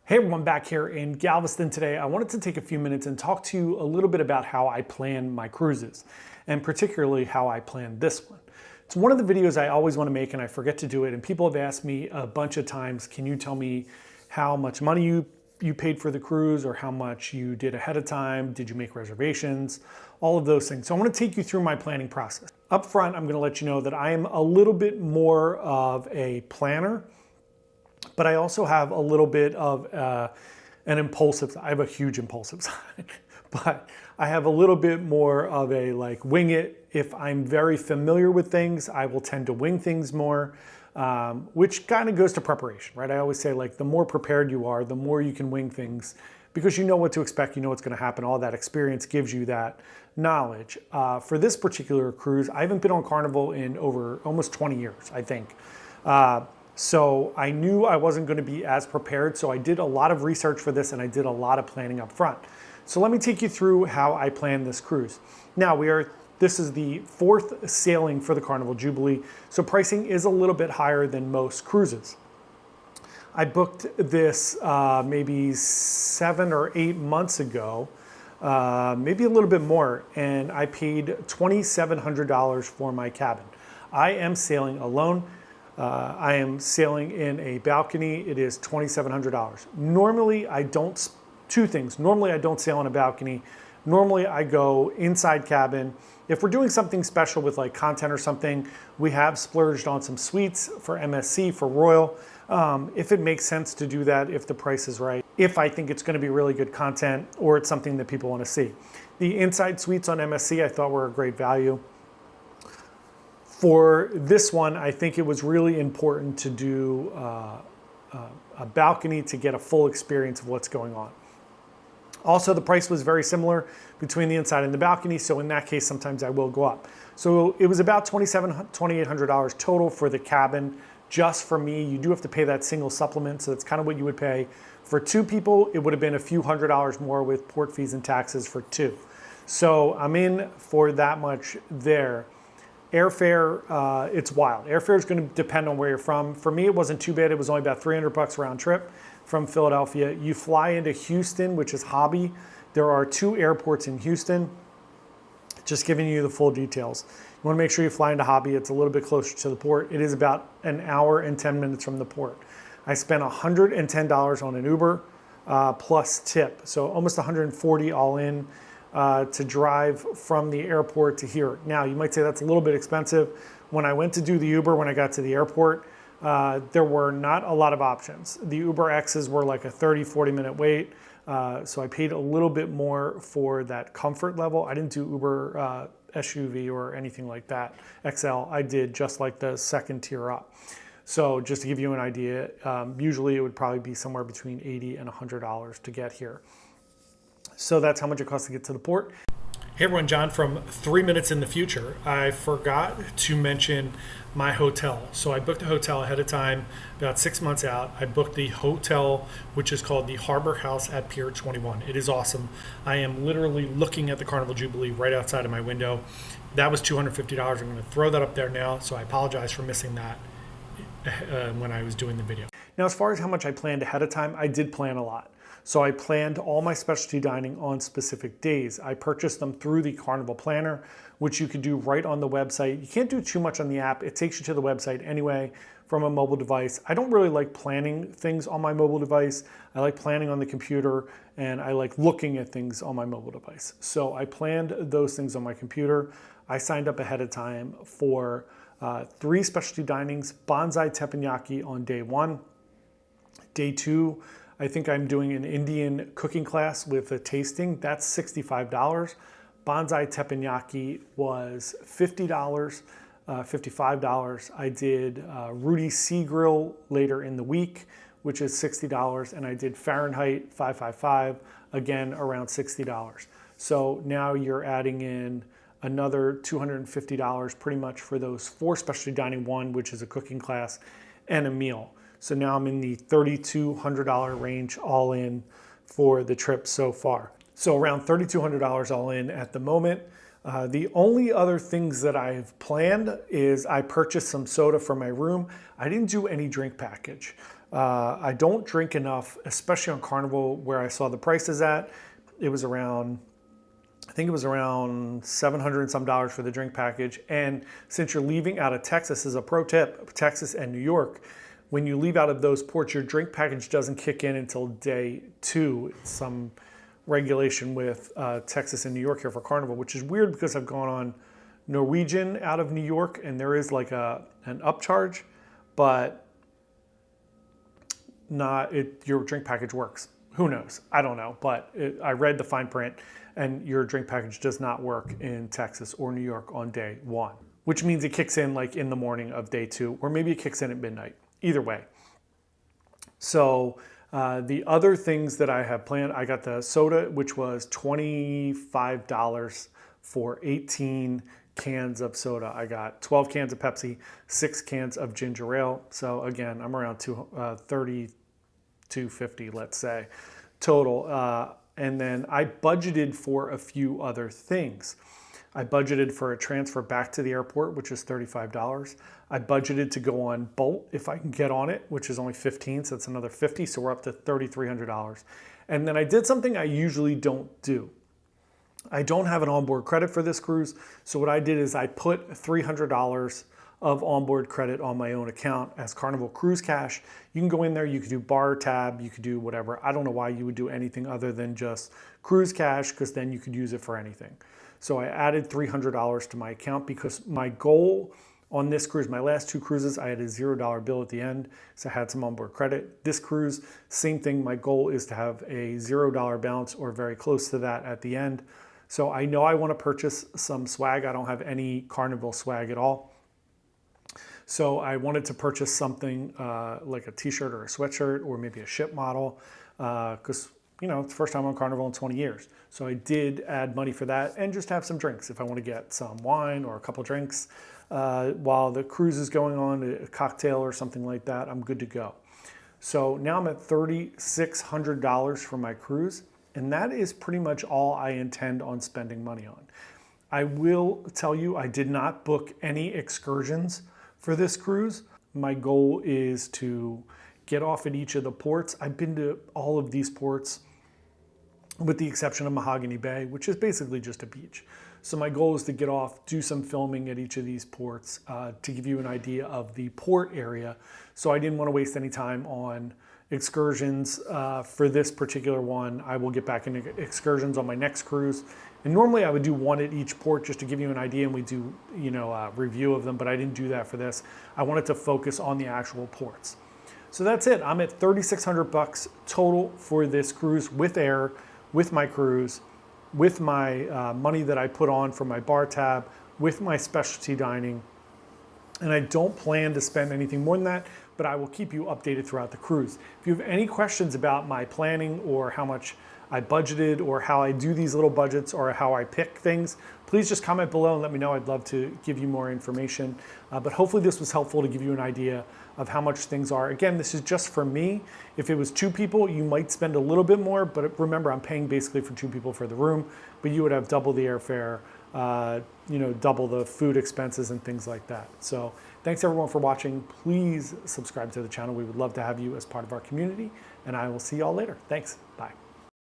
Hey everyone, back here in Galveston today. I wanted to take a few minutes and talk to you a little bit about how I plan my cruises, and particularly how I plan this one. It's one of the videos I always want to make and I forget to do it, and people have asked me a bunch of times, can you tell me how much money you paid for the cruise, or how much you did ahead of time? Did you make reservations? All of those things. So I want to take you through my planning process. Up front, I'm going to let you know that I am a little bit more of a planner, but I also have a little bit of an impulsive side. I have a huge impulsive side, but I have a little bit more of a like wing it. If I'm very familiar with things, I will tend to wing things more, which kind of goes to preparation, right? I always say like the more prepared you are, the more you can wing things because you know what to expect, you know what's going to happen. All that experience gives you that knowledge. For this particular cruise, I haven't been on Carnival in over almost 20 years, I think. So I knew I wasn't going to be as prepared, so I did a lot of research for this and I did a lot of planning up front. So let me take you through how I planned this cruise. Now this is the fourth sailing for the Carnival Jubilee, so pricing is a little bit higher than most cruises. I booked this maybe 7 or 8 months ago, maybe a little bit more, and I paid $2,700 for my cabin. I am sailing alone. I am sailing in a balcony. It is $2,700. Normally, two things. Normally, I don't sail on a balcony. Normally, I go inside cabin. If we're doing something special with like content or something, we have splurged on some suites for MSC, for Royal. If it makes sense to do that, if the price is right, if I think it's going to be really good content or it's something that people want to see. The inside suites on MSC I thought were a great value. For this one, I think it was really important to do a balcony to get a full experience of what's going on. Also, the price was very similar between the inside and the balcony, so in that case, sometimes I will go up. So it was about $2,800 total for the cabin, just for me. You do have to pay that single supplement, so that's kind of what you would pay. For two people, it would have been a few $100s more with port fees and taxes for two. So I'm in for that much there. Airfare, it's wild. Airfare is going to depend on where you're from. For me, it wasn't too bad. It was only about $300 round trip from Philadelphia. You fly into Houston, which is Hobby. There are 2 airports in Houston. Just giving you the full details. You want to make sure you fly into Hobby. It's a little bit closer to the port. It is about an hour and 10 minutes from the port. I spent $110 on an Uber plus tip, so almost $140 all in. To drive from the airport to here. Now, you might say that's a little bit expensive. When I went to do the Uber, when I got to the airport, there were not a lot of options. The Uber X's were like a 30-40 minute wait, so I paid a little bit more for that comfort level. I didn't do Uber SUV or anything like that, XL. I did just like the second tier up. So just to give you an idea, usually it would probably be somewhere between $80 and $100 to get here. So that's how much it costs to get to the port. Hey everyone, John from 3 Minutes in the Future. I forgot to mention my hotel. So I booked a hotel ahead of time, about 6 months out. I booked the hotel, which is called the Harbor House at Pier 21. It is awesome. I am literally looking at the Carnival Jubilee right outside of my window. That was $250. I'm going to throw that up there now, so I apologize for missing that when I was doing the video. Now, as far as how much I planned ahead of time, I did plan a lot. So I planned all my specialty dining on specific days. I purchased them through the Carnival Planner, which you could do right on the website. You can't do too much on the app. It takes you to the website anyway from a mobile device. I don't really like planning things on my mobile device. I like planning on the computer, and I like looking at things on my mobile device. So I planned those things on my computer. I signed up ahead of time for 3 specialty dinings, bonsai teppanyaki on day 1. Day 2, I think I'm doing an Indian cooking class with a tasting. That's $65. Bonsai teppanyaki was $50, $55. I did Rudy Sea Grill later in the week, which is $60. And I did Fahrenheit 555, again, around $60. So now you're adding in another $250 pretty much for those 4 specialty dining, 1, which is a cooking class, and a meal. So now I'm in the $3,200 range all in for the trip so far. So around $3,200 all in at the moment. The only other things that I've planned is I purchased some soda for my room. I didn't do any drink package. I don't drink enough, especially on Carnival where I saw the prices at. It was around, I think it was around $700 and some for the drink package. And since you're leaving out of Texas, as a pro tip, Texas and New York, when you leave out of those ports, your drink package doesn't kick in until day 2. It's some regulation with Texas and New York here for Carnival, which is weird because I've gone on Norwegian out of New York and there is like an upcharge, but your drink package works. Who knows? I don't know, but I read the fine print and your drink package does not work in Texas or New York on day 1, which means it kicks in like in the morning of day 2, or maybe it kicks in at midnight. Either way. So the other things that I have planned, I got the soda, which was $25 for 18 cans of soda. I got 12 cans of Pepsi, 6 cans of ginger ale. So again, I'm around $250, let's say, total. And then I budgeted for a few other things. I budgeted for a transfer back to the airport, which is $35. I budgeted to go on Bolt if I can get on it, which is only $15, so that's another $50, so we're up to $3,300. And then I did something I usually don't do. I don't have an onboard credit for this cruise, so what I did is I put $300 of onboard credit on my own account as Carnival Cruise Cash. You can go in there, you could do bar tab, you could do whatever. I don't know why you would do anything other than just Cruise Cash, because then you could use it for anything. So I added $300 to my account because my goal on this cruise, my last 2 cruises, I had a $0 bill at the end, so I had some onboard credit. This cruise, same thing. My goal is to have a $0 balance or very close to that at the end. So I know I want to purchase some swag. I don't have any Carnival swag at all. So I wanted to purchase something like a t-shirt or a sweatshirt or maybe a ship model because, you know, it's the first time on Carnival in 20 years. So I did add money for that and just have some drinks. If I want to get some wine or a couple drinks while the cruise is going on, a cocktail or something like that, I'm good to go. So now I'm at $3,600 for my cruise, and that is pretty much all I intend on spending money on. I will tell you, I did not book any excursions for this cruise. My goal is to get off at each of the ports. I've been to all of these ports with the exception of Mahogany Bay, which is basically just a beach. So my goal is to get off, do some filming at each of these ports to give you an idea of the port area. So I didn't want to waste any time on excursions for this particular one. I will get back into excursions on my next cruise. And normally I would do one at each port just to give you an idea, and we do, you know, a review of them, but I didn't do that for this. I wanted to focus on the actual ports. So that's it. I'm at $3,600 total for this cruise with air, with my cruise, with my money that I put on for my bar tab, with my specialty dining. And I don't plan to spend anything more than that, but I will keep you updated throughout the cruise. If you have any questions about my planning or how much I budgeted or how I do these little budgets or how I pick things, please just comment below and let me know. I'd love to give you more information. But hopefully this was helpful to give you an idea of how much things are. Again, this is just for me. If it was 2 people, you might spend a little bit more, but remember, I'm paying basically for 2 people for the room, but you would have double the airfare, you know, double the food expenses and things like that. So thanks everyone for watching. Please subscribe to the channel. We would love to have you as part of our community, and I will see y'all later. Thanks. Bye.